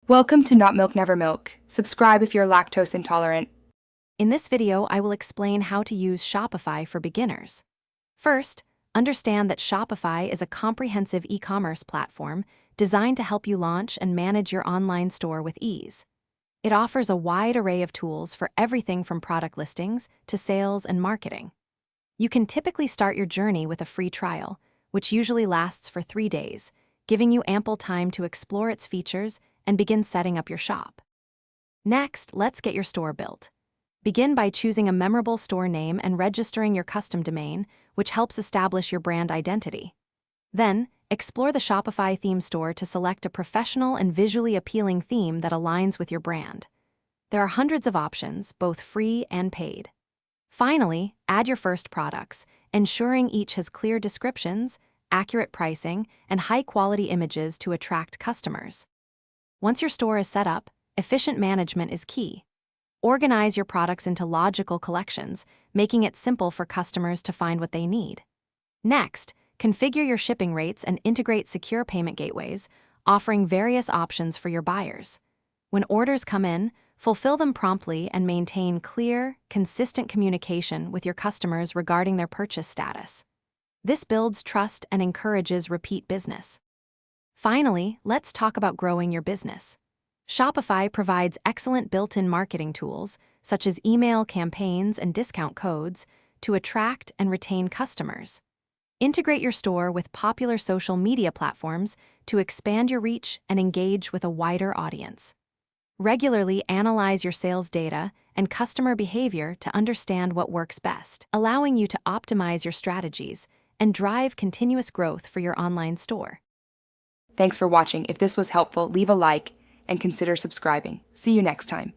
Welcome to Not Milk Never Milk. Subscribe if you're lactose intolerant. In this video, I will explain how to use Shopify for beginners. First, understand that Shopify is a comprehensive e-commerce platform designed to help you launch and manage your online store with ease. It offers a wide array of tools for everything from product listings to sales and marketing. You can typically start your journey with a free trial, which usually lasts for 3 days, giving you ample time to explore its features and begin setting up your shop. Next, let's get your store built. Begin by choosing a memorable store name and registering your custom domain, which helps establish your brand identity. Then, explore the Shopify theme store to select a professional and visually appealing theme that aligns with your brand. There are hundreds of options, both free and paid. Finally, add your first products, ensuring each has clear descriptions, accurate pricing, and high-quality images to attract customers. Once your store is set up, efficient management is key. Organize your products into logical collections, making it simple for customers to find what they need. Next, configure your shipping rates and integrate secure payment gateways, offering various options for your buyers. When orders come in, fulfill them promptly and maintain clear, consistent communication with your customers regarding their purchase status. This builds trust and encourages repeat business. Finally, let's talk about growing your business. Shopify provides excellent built-in marketing tools, such as email campaigns and discount codes, to attract and retain customers. Integrate your store with popular social media platforms to expand your reach and engage with a wider audience. Regularly analyze your sales data and customer behavior to understand what works best, allowing you to optimize your strategies and drive continuous growth for your online store. Thanks for watching. If this was helpful, leave a like and consider subscribing. See you next time.